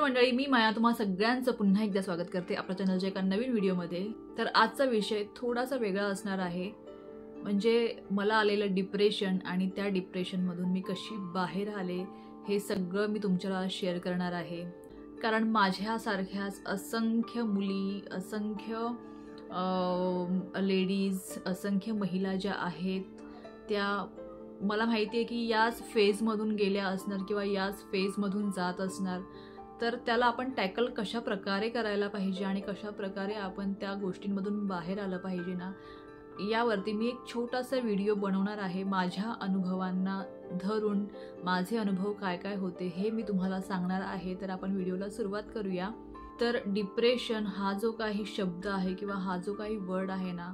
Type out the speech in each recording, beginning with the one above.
मंडळी, मी माया तुम्हा सगळ्यांचं पुन्हा एकदा स्वागत करते आपल्या चॅनलच्या एका नवीन व्हिडिओमध्ये। तर आजचा विषय थोडासा वेगळा असणार आहे, म्हणजे मला आलेलं डिप्रेशन आणि त्या डिप्रेशनमधून मी कशी बाहेर आले हे सगळं मी तुमच्याला शेअर करणार आहे। कारण माझ्यासारख्याच असंख्य मुली, असंख्य लेडीज, असंख्य महिला ज्या आहेत त्या मला माहिती आहे की याच फेजमधून गेल्या असणार किंवा याच फेजमधून जात असणार। तर त्याला आपण टॅकल कशा प्रकारे करायला पाहिजे आणि कशा प्रकारे आपण त्या गोष्टींमधून बाहेर आलं पाहिजे ना, यावरती मी एक छोटासा व्हिडिओ बनवणार आहे। माझ्या अनुभवांना धरून माझे अनुभव काय काय होते हे मी तुम्हाला सांगणार आहे। तर आपण व्हिडिओला सुरुवात करूया। तर डिप्रेशन हा जो काही शब्द आहे किंवा हा जो काही वर्ड आहे ना,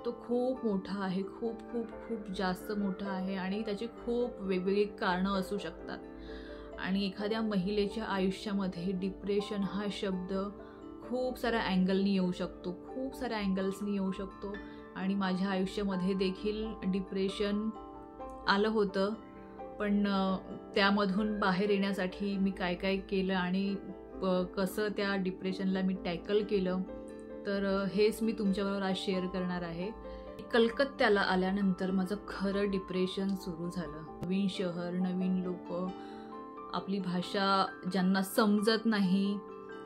तो खूप मोठा आहे, खूप खूप खूप जास्त मोठा आहे आणि त्याची खूप वेगवेगळी कारणं असू शकतात। आणि एखाद्या महिलेच्या आयुष्यामध्ये डिप्रेशन हा शब्द खूप साऱ्या अँगलनी येऊ शकतो, खूप साऱ्या अँगल्सनी येऊ शकतो। आणि माझ्या आयुष्यामध्ये देखील डिप्रेशन आलं होतं, पण त्यामधून बाहेर येण्यासाठी मी काय काय केलं आणि कसं त्या डिप्रेशनला मी टॅकल केलं, तर हेच मी तुमच्याबरोबर आज शेअर करणार आहे। कलकत्त्याला आल्यानंतर माझं खरं डिप्रेशन सुरू झालं। नवीन शहर, नवीन लोक, आपली भाषा ज्यांना समजत नाही,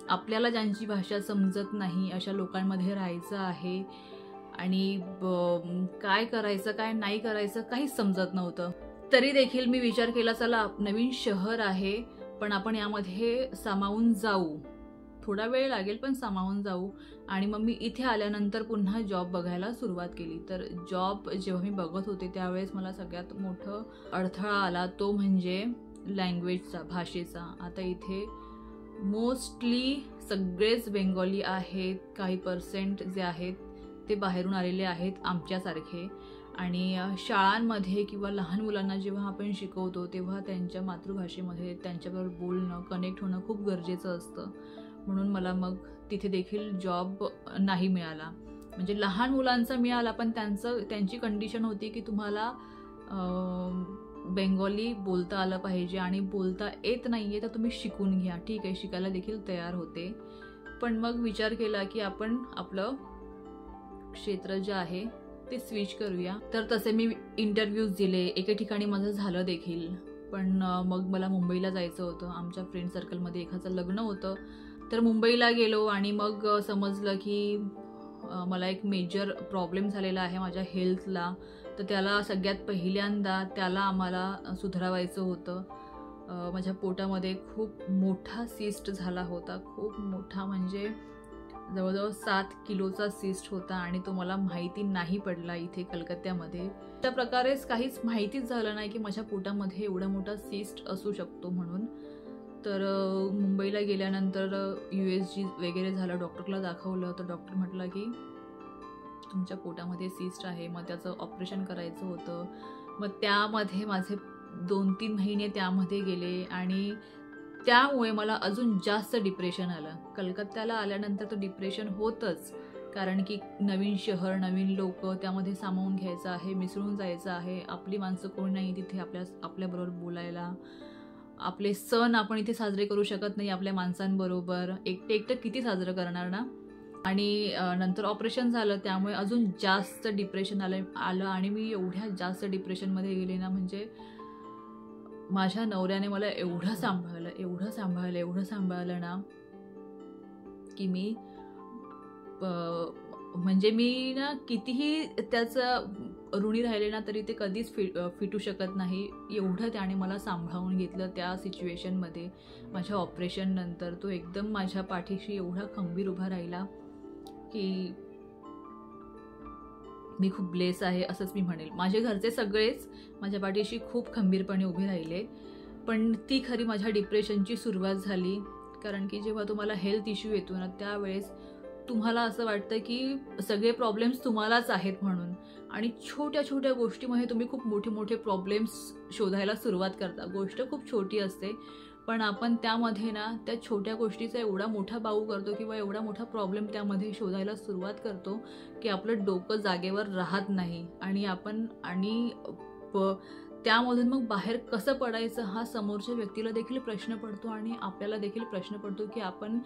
आपल्याला ज्यांची भाषा समजत नाही अशा लोकांमध्ये राहायचं आहे आणि काय करायचं काय नाही करायचं काहीच समजत नव्हतं। तरी देखील मी विचार केला, चला नवीन शहर आहे पण आपण यामध्ये सामावून जाऊ, थोडा वेळ लागेल पण सामावून जाऊ। आणि मग मी इथे आल्यानंतर पुन्हा जॉब बघायला सुरुवात केली। तर जॉब जेव्हा मी बघत होते त्यावेळेस मला सगळ्यात मोठं अडथळा आला तो म्हणजे लँग्वेजचा, भाषेचा। आता इथे मोस्टली सगळेच बेंगॉली आहेत, काही पर्सेंट जे आहेत ते बाहेरून आलेले आहेत आमच्यासारखे। आणि शाळांमध्ये किंवा लहान मुलांना जेव्हा आपण शिकवतो तेव्हा त्यांच्या मातृभाषेमध्ये त्यांच्याबरोबर बोलणं, कनेक्ट होणं खूप गरजेचं असतं। म्हणून मला मग तिथे देखील जॉब नाही मिळाला। म्हणजे लहान मुलांचा मिळाला पण त्यांची कंडिशन होती की तुम्हाला बेंगॉली बोलता आलं पाहिजे आणि बोलता येत नाही आहे तर तुम्ही शिकून घ्या। ठीक आहे, शिकायला देखील तयार होते, पण मग विचार केला की आपण आपलं क्षेत्र जे आहे ते स्विच करूया। तर तसे मी इंटरव्ह्यूज दिले, एके ठिकाणी माझं झालं देखील, पण मग मला मुंबईला जायचं होतं। आमच्या फ्रेंड सर्कलमध्ये एखादं लग्न होतं, तर मुंबईला गेलो आणि मग समजलं की मला एक मेजर प्रॉब्लेम झालेला आहे माझ्या हेल्थला। तर त्याला सगळ्यात पहिल्यांदा आम्हाला सुधारायचं होतं। माझ्या पोटामध्ये खूप मोठा सिस्ट झाला होता, खूप मोठा, म्हणजे जवळजवळ 7 किलोचा सिस्ट होता आणि तो मला माहिती नाही पडला इथे कलकत्त्यामध्ये। त्या प्रकारेच काहीच माहितीच झालं नाही की माझ्या पोटामध्ये एवढा मोठा सिस्ट असू शकतो म्हणून। तर मुंबईला गेल्यानंतर USG वगैरे झालं, डॉक्टरला दाखवलं, तर डॉक्टर म्हटलं की तुमच्या पोटामध्ये सिस्ट आहे, मग त्याचं ऑपरेशन करायचं होतं। मग त्यामध्ये माझे 2-3 महिने त्यामध्ये गेले आणि त्यामुळे मला अजून जास्त डिप्रेशन आलं। कलकत्त्याला आल्यानंतर तर डिप्रेशन होतंच, कारण की नवीन शहर, नवीन लोक, त्यामध्ये सामावून घ्यायचं आहे, मिसळून जायचं आहे। आपली माणसं कोणी नाही तिथे आपल्याबरोबर बोलायला। आपले सण आपण इथे साजरे करू शकत नाही आपल्या माणसांबरोबर, एकटं किती साजरं करणार ना। आणि नंतर ऑपरेशन झालं त्यामुळे अजून जास्त डिप्रेशन आलं आणि मी एवढ्या जास्त डिप्रेशनमध्ये गेले ना, म्हणजे माझ्या नवऱ्याने मला एवढं सांभाळलं ना की मी म्हणजे मी ना कितीही त्याचं ऋणी राहिले ना तरी ते कधीच फिटू शकत नाही। एवढं त्याने मला सांभाळून घेतलं त्या सिच्युएशनमध्ये। माझ्या ऑपरेशन नंतर तो एकदम माझ्या पाठीशी एवढा खंबीर उभा राहिला की मी खूप ब्लेस आहे असंच मी म्हणेल। माझे घरचे सगळेच माझ्या पाठीशी खूप खंबीरपणे उभे राहिले। पण ती खरी माझ्या डिप्रेशनची सुरुवात झाली, कारण की जेव्हा तुम्हाला हेल्थ इश्यू येतो ना त्यावेळेस तुम्हाला असं वाटतं की सगळे प्रॉब्लेम्स तुम्हालाच आहेत म्हणून, आणि छोट्या छोट्या गोष्टीमध्ये तुम्ही खूप मोठे मोठे प्रॉब्लेम्स शोधायला सुरुवात करता। गोष्ट खूप छोटी असते पण आपण त्यामध्ये ना त्या छोट्या गोष्टीचा एवढा मोठा बाऊ करतो किंवा एवढा मोठा प्रॉब्लेम त्यामध्ये शोधायला सुरुवात करतो की आपलं डोकं जागेवर राहत नाही आणि त्यामधून मग बाहेर कसं पडायचं हा समोरच्या व्यक्तीला देखील प्रश्न पडतो आणि आपल्याला देखील प्रश्न पडतो की आपण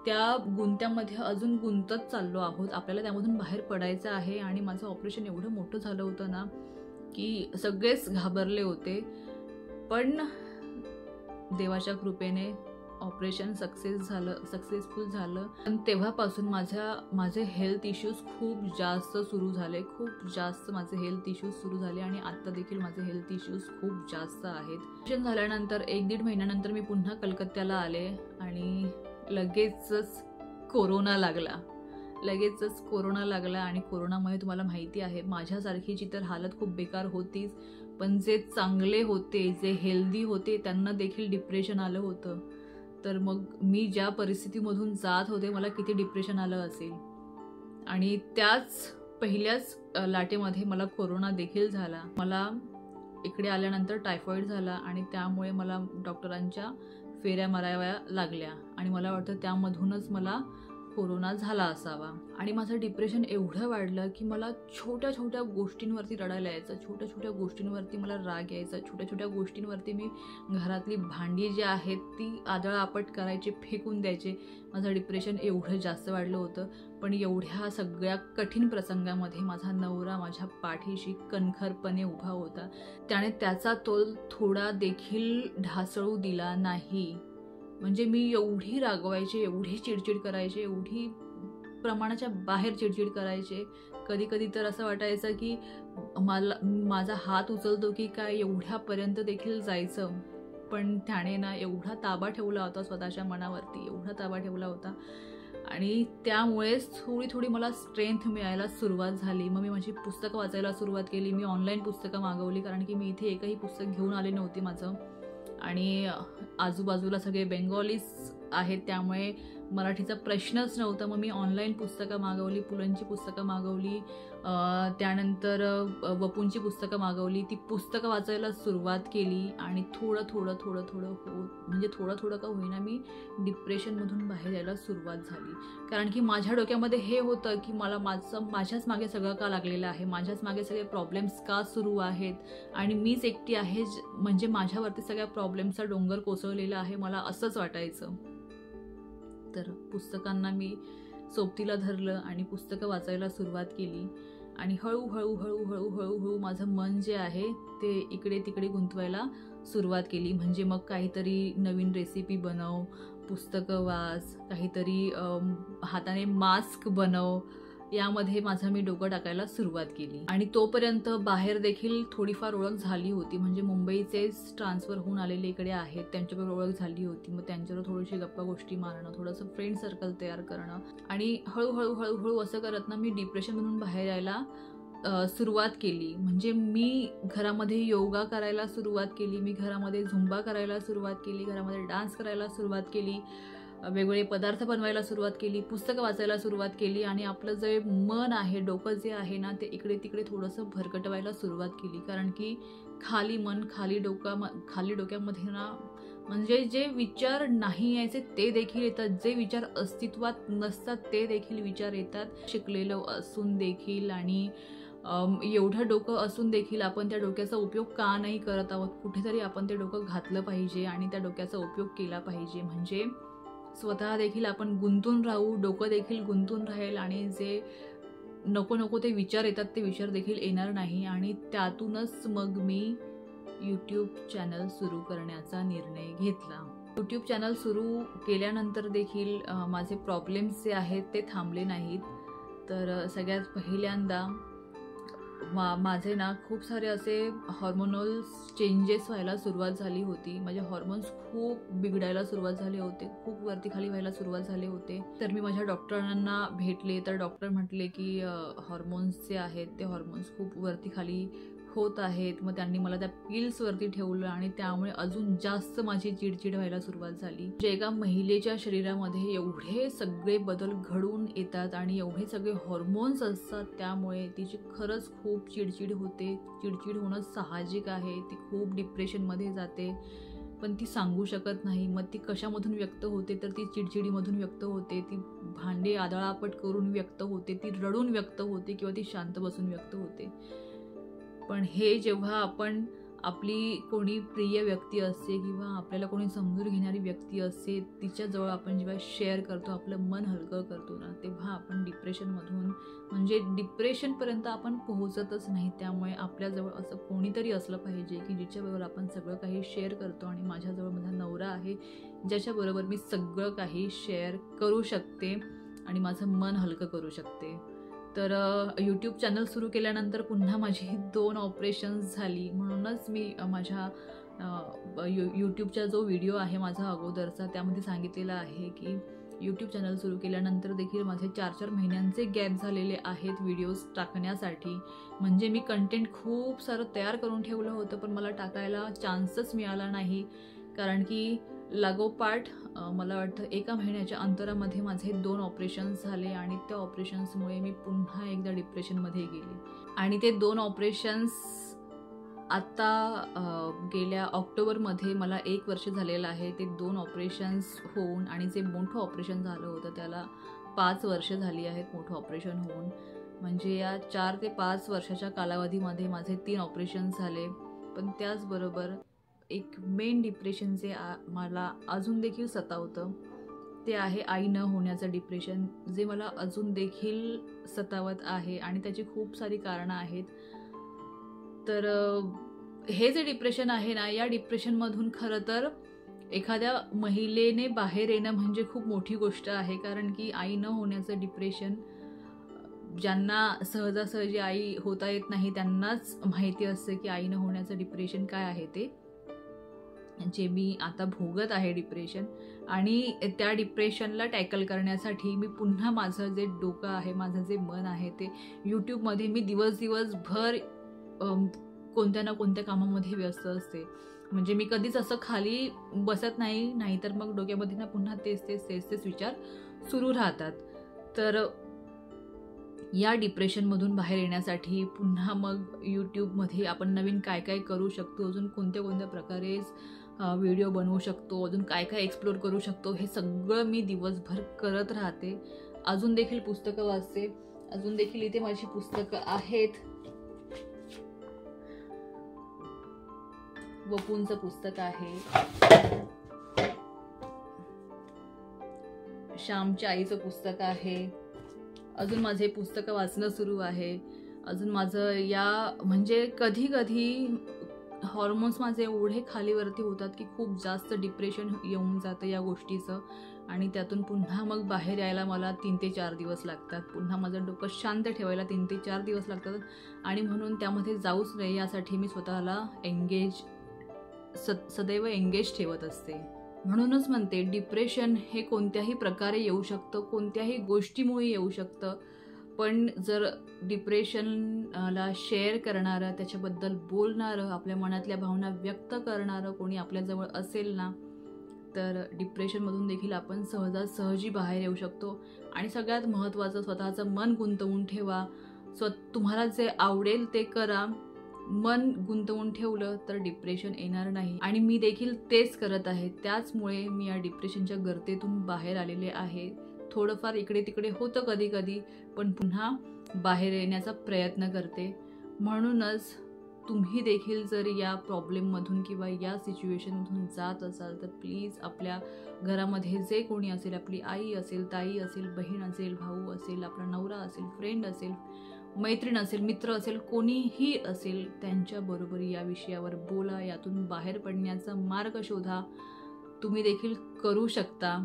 त्या गुंत्यामध्ये अजून गुंतत चाललो आहोत. आपल्याला त्यामधून बाहेर पडायचं आहे. आणि माझं ऑपरेशन एवढं मोठं झालं होतं ना की सगळेच घाबरले होते, पण देवाच्या कृपेने ऑपरेशन सक्सेसफुल झालं. पण तेव्हापासून माझे हेल्थ इश्यूज खूप जास्त सुरू झाले, माझे हेल्थ इश्यूज सुरू झाले आणि आता देखील माझे हेल्थ इश्यूज खूप जास्त आहेत. ऑपरेशन झाल्यानंतर 1-1.5 महिन्यानंतर मी पुन्हा कलकत्त्याला आले आणि लगेचच कोरोना लागला आणि कोरोनामुळे तुम्हाला माहिती आहे माझ्यासारखीची तर हालत खूप बेकार होतीच, पण जे चांगले होते, जे हेल्दी होते त्यांना देखील डिप्रेशन आलं होतं. तर मग मी ज्या परिस्थितीमधून जात होते मला किती डिप्रेशन आलं असेल. आणि त्याच पहिल्याच लाटेमध्ये मला कोरोना देखील झाला. मला इकडे आल्यानंतर टायफॉईड झाला आणि त्यामुळे मला डॉक्टरांच्या फेऱ्या माराव्या लागल्या आणि मला वाटतं त्यामधूनच मला कोरोना झाला असावा. आणि माझं डिप्रेशन एवढं वाढलं की मला छोट्या छोट्या गोष्टींवरती रडायला यायचं, छोट्या छोट्या गोष्टींवरती मला राग यायचा, छोट्या छोट्या गोष्टींवरती मी घरातली भांडी जी आहेत ती आदळआपट करायचे, फेकून द्यायचे. माझं डिप्रेशन एवढं जास्त वाढलं होतं. पण एवढ्या सगळ्या कठीण प्रसंगामध्ये माझा नवरा माझ्या पाठीशी कणखरपणे उभा होता. त्याने त्याचा तोल थोडा देखील ढासळू दिला नाही. म्हणजे मी एवढी रागवायचे, एवढी चिडचिड करायचे, एवढी प्रमाणाच्या बाहेर चिडचिड करायचे. कधी कधी तर असं वाटायचं की माझा हात उचलतो की काय एवढ्यापर्यंत देखील जायचं. पण त्याने ना एवढा ताबा ठेवला होता स्वतःच्या मनावरती, एवढा ताबा ठेवला होता आणि त्यामुळेच थोडी थोडी मला स्ट्रेंथ मिळायला सुरुवात झाली. मग मी माझी पुस्तकं वाचायला सुरुवात केली. मी ऑनलाईन पुस्तकं मागवली कारण की मी इथे एकही पुस्तक घेऊन आले नव्हती माझं. आणि आजूबाजूला सगळे बेंगॉलीज आहेत त्यामुळे मराठीचा प्रश्नच नव्हता. मग मी ऑनलाईन पुस्तकं मागवली, पुलंची पुस्तकं मागवली, त्यानंतर वपूंची पुस्तकं मागवली. ती पुस्तकं वाचायला सुरुवात केली आणि थोडं थोडं का होईना मी डिप्रेशनमधून बाहेर यायला सुरुवात झाली. कारण की माझ्या डोक्यामध्ये हे होतं की मला माझ्याच मागे सगळं का लागलेलं आहे, माझ्याच मागे सगळे प्रॉब्लेम्स का सुरू आहेत आणि मीच एकटी आहे म्हणजे माझ्यावरती सगळ्या प्रॉब्लेम्सचा डोंगर कोसळलेला आहे, मला असंच वाटायचं. तर पुस्तकांना मी सोबतीला धरलं आणि पुस्तकं वाचायला सुरुवात केली आणि हळूहळू माझं मन जे आहे ते इकडे तिकडे गुंतवायला सुरुवात केली. म्हणजे मग काहीतरी नवीन रेसिपी बनव, पुस्तकं वाच, काहीतरी हाताने मास्क बनव, यामध्ये माझं मी डोकं टाकायला सुरुवात केली. आणि तोपर्यंत बाहेर देखील थोडीफार ओळख झाली होती. म्हणजे मुंबईचेच ट्रान्सफर होऊन आलेले इकडे आहेत, त्यांच्याबरोबर ओळख झाली होती. मग त्यांच्यावर थोडीशी गप्पा गोष्टी मारणं, थोडंसं फ्रेंड सर्कल तयार करणं आणि हळूहळू असं करत ना मी डिप्रेशनमधून बाहेर यायला सुरुवात केली. म्हणजे मी घरामध्ये योगा करायला सुरुवात केली, मी घरामध्ये झुंबा करायला सुरुवात केली, घरामध्ये डान्स करायला सुरुवात केली, वेगवेगळे पदार्थ बनवायला सुरुवात केली, पुस्तकं वाचायला सुरुवात केली आणि आपलं जे मन आहे, डोकं जे आहे ना ते इकडे तिकडे थोडंसं भरकटवायला सुरुवात केली. कारण की खाली मन, खाली डोक्यामध्ये ना म्हणजे जे विचार नाही यायचे ते देखील येतात, जे विचार अस्तित्वात नसतात ते देखील विचार येतात. शिकलेलं असून देखील आणि एवढं डोकं असून देखील आपण त्या डोक्याचा उपयोग का नाही करत आहोत. कुठेतरी आपण ते डोकं घातलं पाहिजे आणि त्या डोक्याचा उपयोग केला पाहिजे. म्हणजे स्वतः देखील आपण गुंतून राहू, डोकं देखील गुंतून राहील आणि जे नको ते विचार येतात ते विचार देखील येणार नाही. आणि त्यातूनच मग मी यूट्यूब चॅनल सुरू करण्याचा निर्णय घेतला. यूट्यूब चॅनल सुरू केल्यानंतर देखील माझे प्रॉब्लेम्स जे आहेत ते थांबले नाहीत. तर सगळ्यात पहिल्यांदा माझे ना खूप सारे असे हॉर्मोनल चेंजेस व्हायला सुरुवात झाली होती. माझे हॉर्मोन्स खूप बिघडायला सुरुवात झाले होते, खूप वरती खाली व्हायला सुरुवात झाले होते. तर मी माझ्या डॉक्टरांना भेटले तर डॉक्टर म्हटले की हॉर्मोन्स जे आहेत ते हॉर्मोन्स खूप वरती खाली होत आहेत. मग त्यांनी मला त्या पिल्सवरती ठेवलं आणि त्यामुळे अजून जास्त माझी चिडचिड व्हायला सुरुवात झाली. म्हणजे एका महिलेच्या शरीरामध्ये एवढे सगळे बदल घडून येतात आणि एवढे सगळे हॉर्मोन्स असतात, त्यामुळे तिची खरंच खूप चिडचिड होते. चिडचिड होणं साहजिक आहे. ती खूप डिप्रेशनमध्ये जाते पण ती सांगू शकत नाही. मग ती कशामधून व्यक्त होते तर ती चिडचिडीमधून व्यक्त होते, ती भांडे आदळापट करून व्यक्त होते, ती रडून व्यक्त होते किंवा ती शांत बसून व्यक्त होते. पण हे जेव्हा आपण आपली कोणी प्रिय व्यक्ती असते किंवा आपल्याला कोणी समजून घेणारी व्यक्ती असते, तिच्याजवळ आपण जेव्हा शेअर करतो, आपलं मन हलकं करतो ना, तेव्हा आपण डिप्रेशनमधून म्हणजे डिप्रेशनपर्यंत आपण पोहोचतच नाही. त्यामुळे आपल्याजवळ असं कोणीतरी असलं पाहिजे की जिच्याबरोबर आपण सगळं काही शेअर करतो. आणि माझ्याजवळ माझा नवरा आहे, ज्याच्याबरोबर मी सगळं काही शेअर करू शकते आणि माझं मन हलकं करू शकते. तर यूट्यूब चॅनल सुरू केल्यानंतर पुन्हा माझी 2 ऑपरेशन्स झाली. म्हणूनच मी माझ्या यूट्यूबचा जो व्हिडिओ आहे माझा अगोदरचा, त्यामध्ये सांगितलेलं आहे की यूट्यूब चॅनल सुरू केल्यानंतर देखील माझे 4-4 महिन्यांचे गॅप झालेले आहेत व्हिडिओज टाकण्यासाठी. म्हणजे मी कंटेंट खूप सारं तयार करून ठेवलं होतं, पण मला टाकायला चान्सच मिळाला नाही. कारण की लागोपाठ मला वाटतं 1 महिन्याच्या अंतरामध्ये माझे 2 ऑपरेशन्स झाले आणि त्या ऑपरेशन्समुळे मी पुन्हा एकदा डिप्रेशनमध्ये गेले. आणि ते 2 ऑपरेशन्स आता गेल्या ऑक्टोबरमध्ये मला 1 वर्ष झालेलं आहे. ते 2 ऑपरेशन्स होऊन, आणि जे मोठं ऑपरेशन झालं होतं त्याला 5 वर्ष झाली आहेत मोठं ऑपरेशन होऊन. म्हणजे या 4 ते 5 वर्षाच्या कालावधीमध्ये माझे 3 ऑपरेशन्स झाले. पण त्याचबरोबर एक मेन डिप्रेशन जे मला अजून देखील सतावतं, ते आहे आई न होण्याचं डिप्रेशन, जे मला अजून देखील सतावत आहे. आणि त्याची खूप सारी कारणं आहेत. तर हे जे डिप्रेशन आहे ना, या डिप्रेशनमधून खरं तर एखाद्या महिलेने बाहेर येणं म्हणजे खूप मोठी गोष्ट आहे. कारण की आई न होण्याचं डिप्रेशन ज्यांना सहजासहजी आई होता येत नाही त्यांनाच माहिती असतं की आई न होण्याचं डिप्रेशन काय आहे ते, जे मी आता भोगत आहे डिप्रेशन. आणि त्या डिप्रेशनला टॅकल करण्यासाठी मी पुन्हा माझं जे डोकं आहे, माझं जे मन आहे, ते यूट्यूबमध्ये मी दिवसभर कोणत्या ना कोणत्या कामामध्ये व्यस्त असते. म्हणजे मी कधीच असं खाली बसत नाही, नाहीतर मग डोक्यामध्ये ना पुन्हा तेच विचार सुरू राहतात. तर या डिप्रेशनमधून बाहेर येण्यासाठी पुन्हा मग यूट्यूबमध्ये आपण नवीन काय काय करू शकतो, अजून कोणत्या प्रकारे व्हिडिओ बनवू शकतो, अजून काय काय एक्सप्लोर करू शकतो, हे सगळं मी दिवसभर करत राहते. अजून देखील पुस्तकं वाचते. अजून देखील इथे माझी पुस्तकं आहेत. वपूंचं पुस्तक आहे, श्यामच्या आईचं पुस्तक आहे. अजून माझे पुस्तकं वाचणं सुरू आहे. अजून माझं म्हणजे कधी हॉर्मोन्स माझे एवढे खालीवरती होतात की खूप जास्त डिप्रेशन येऊन जातं या गोष्टीचं. आणि त्यातून पुन्हा मग बाहेर यायला मला 3 ते 4 दिवस लागतात. पुन्हा माझं डोकं शांत ठेवायला 3 ते 4 दिवस लागतात. आणि म्हणून त्यामध्ये जाऊच नये यासाठी मी स्वतःला सदैव एंगेज ठेवत असते. म्हणूनच म्हणते, डिप्रेशन हे कोणत्याही प्रकारे येऊ शकतं, कोणत्याही गोष्टीमुळे येऊ शकतं. पण जर डिप्रेशनला शेअर करणारं, त्याच्याबद्दल बोलणारं, आपल्या मनातल्या भावना व्यक्त करणारं कोणी आपल्याजवळ असेल ना, तर डिप्रेशनमधून देखील आपण सहजासहजी बाहेर येऊ शकतो. आणि सगळ्यात महत्त्वाचं, स्वतःचं मन गुंतवून ठेवा. तुम्हाला जे आवडेल ते करा. मन गुंतवून ठेवलं तर डिप्रेशन येणार नाही. आणि मी देखील तेच करत आहे. त्याचमुळे मी या डिप्रेशनच्या गर्तेतून बाहेर आलेले आहे. थोडंफार इकडे तिकडे होतं कधी, पण पुन्हा बाहेर येण्याचा प्रयत्न करते. म्हणूनच तुम्ही देखील जर या प्रॉब्लेममधून किंवा या सिच्युएशनमधून जात असाल तर प्लीज आपल्या घरामध्ये जे कोणी असेल, आपली आई असेल, ताई असेल, बहीण असेल, भाऊ असेल, आपला नवरा असेल, फ्रेंड असेल, मैत्रीण असेल, मित्र असेल, कोणीही असेल, त्यांच्याबरोबर या विषयावर बोला. यातून बाहेर पडण्याचा मार्ग शोधा. तुम्ही देखील करू शकता.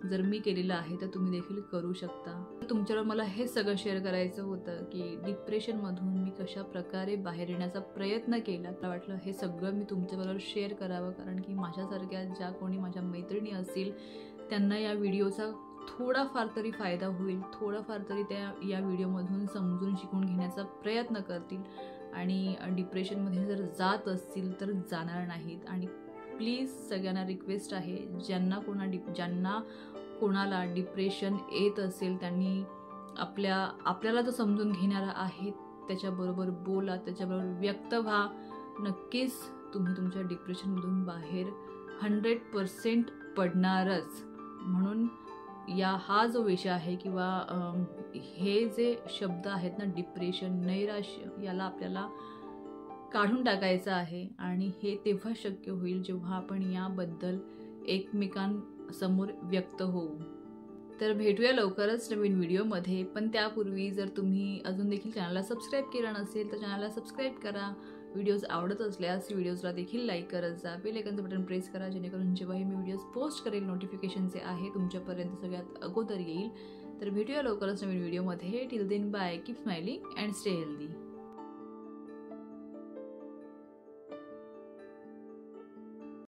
जर मी केलेलं आहे तर तुम्ही देखील करू शकता. तुमच्यावर मला हे सगळं शेअर करायचं होतं की डिप्रेशनमधून मी कशा प्रकारे बाहेर येण्याचा प्रयत्न केला. मला वाटलं हे सगळं मी तुमच्याबरोबर शेअर करावं, कारण की माझ्यासारख्या ज्या कोणी माझ्या मैत्रिणी असतील त्यांना या व्हिडिओचा थोडाफार तरी फायदा होईल, थोडाफार तरी त्या या व्हिडिओमधून समजून शिकून घेण्याचा प्रयत्न करतील आणि डिप्रेशनमध्ये जर जात असतील तर जाणार नाहीत. आणि प्लीज सगळ्यांना रिक्वेस्ट आहे, ज्यांना कोणाला डिप्रेशन येत असेल त्यांनी आपल्याला जो समजून घेणारा आहे त्याच्याबरोबर बोला, त्याच्याबरोबर व्यक्त व्हा. नक्कीच तुम्ही तुमच्या डिप्रेशनमधून बाहेर 100% पडणारच. म्हणून हा जो विषय आहे किंवा हे जे शब्द आहेत ना, डिप्रेशन, नैराश्य, याला आपल्याला काढून टाकायचं आहे आणि हे तेव्हा शक्य होईल जेव्हा आपण याबद्दल एकमेकांसमोर व्यक्त होऊ. तर भेटूया लवकरच नवीन व्हिडिओमध्ये. पण त्यापूर्वी जर तुम्ही अजून देखील चॅनलला सबस्क्राईब केलं नसेल तर चॅनलला सबस्क्राईब करा. व्हिडिओज आवडत असल्यास व्हिडिओजला देखील लाईक करत जा. बेल आयकॉनचं बटन प्रेस करा जेणेकरून जेव्हाही मी व्हिडिओज पोस्ट करेल नोटिफिकेशन जे आहे तुमच्यापर्यंत सगळ्यात अगोदर येईल. तर भेटूया लवकरच नवीन व्हिडिओमध्ये. Till then bye. Keep smiling and stay healthy.